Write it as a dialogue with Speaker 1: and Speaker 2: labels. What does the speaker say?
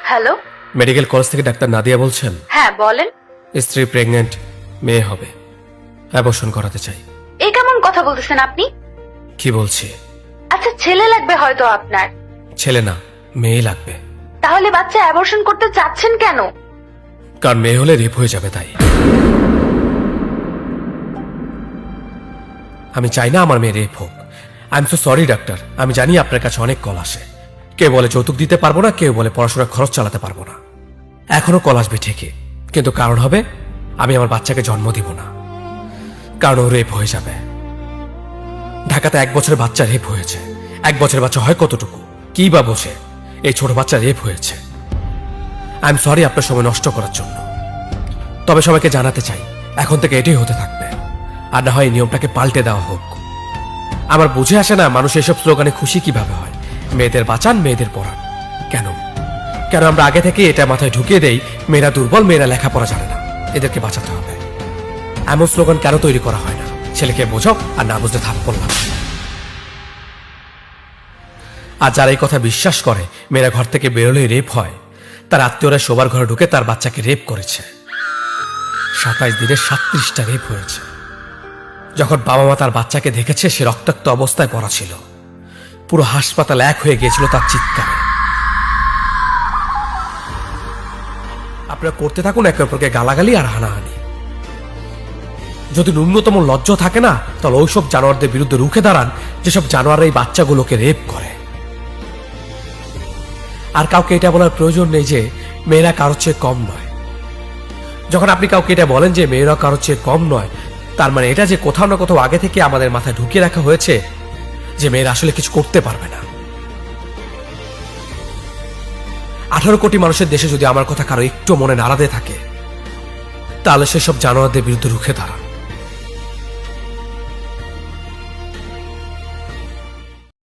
Speaker 1: Hello,
Speaker 2: medical college থেকে doctor Nadia বলছেন?
Speaker 1: হ্যাঁ বলেন।
Speaker 2: স্ত্রী প্রেগনেন্ট, মেয়ে হবে, অ্যাবর্শন করাতে চাই।
Speaker 1: এই কেমন কথা বলতেছেন আপনি?
Speaker 2: কি বলছি?
Speaker 1: আচ্ছা, ছেলে লাগবে হয়তো আপনার।
Speaker 2: ছেলে না, মেয়ে লাগবে।
Speaker 1: তাহলে বাচ্চা অ্যাবর্শন করতে চাচ্ছেন কেন?
Speaker 2: কারণ মেয়ে হলে রেপ হয়ে যাবে তাই। আমি চাই না আমার মেয়ে রেপ হোক। I am so sorry doctor, আমি জানি আপনার কাছে অনেক কল আসে। কেউ বলে যৌতুক দিতে পারবো না, কেউ বলে পড়াশোনার খরচ চালাতে পারবো না। এখনো কল আসবে ঠিকই, কিন্তু কারণ হবে আমি আমার বাচ্চাকে জন্ম দিব না, কারণ ও রেপ হয়ে যাবে। ঢাকাতে 1 বছরের বাচ্চা রেপ হয়েছে। 1 বছরের বাচ্চা হয় কতটুকু, কি বা বোঝে? এই ছোট বাচ্চা রেপ হয়েছে। আই এম সরি আপনার সময় নষ্ট করার জন্য, তবে সবাইকে জানাতে চাই এখন থেকে এটাই হতে থাকবে, আর না হয় এই নিয়মটাকে পাল্টে দেওয়া হোক। আমার বুঝে আসে না মানুষ এসব স্লোগানে খুশি কিভাবে হয়। মেয়েদের বাঁচান, মেয়েদের পড়ান। কেন কেন আমরা আগে থেকে এটা মাথায় ঢুকিয়ে দেই মেয়েরা দুর্বল, মেয়েরা লেখাপড়া জানে না, এদেরকে বাঁচাতে হবে। এমন স্লোগান কেন তৈরি করা হয় না? ছেলেকে বোঝাও, আর না বুঝতে থাপ্পড় লাগাও। আর যারা এই কথা বিশ্বাস করে মেয়েরা ঘর থেকে বেরোলেই রেপ হয়, তার আত্মীয়রা শোবার ঘরে ঢুকে তার বাচ্চাকে রেপ করেছে। 27 দিনে 37টা রেপ হয়েছে। যখন বাবা মা তার বাচ্চাকে দেখেছে সে রক্তাক্ত অবস্থায় পড়া ছিল, পুরো হাসপাতাল এক হয়ে গিয়েছিল তার চিৎকারে। আপনারা করতে থাকুন একে অপরকে গালাগালি আর হানাহানি। যদি ন্যূনতম লজ্জা থাকে না, তাহলে ওইসব জানোয়ারদের বিরুদ্ধে রুখে দাঁড়ান যেসব জানোয়াররা এই বাচ্চাগুলোকে রেপ করে। আর কাউকে এটা বলার প্রয়োজন নেই যে মেয়েরা কারোর চেয়ে কম নয়। যখন আপনি কাউকে এটা বলেন যে মেয়েরা কারোর চেয়ে কম নয়, তার মানে এটা যে কোথাও না কোথাও আগে থেকে আমাদের মাথায় ঢুকিয়ে রাখা হয়েছে যে মেয়েরা আসলে কিছু করতে পারবে না। 18 কোটি মানুষের দেশে যদি আমার কথা কারো একটু মনে নাড়াতে থাকে, তাহলে সেসব জানোয়ারদের বিরুদ্ধে রুখে দাঁড়ান।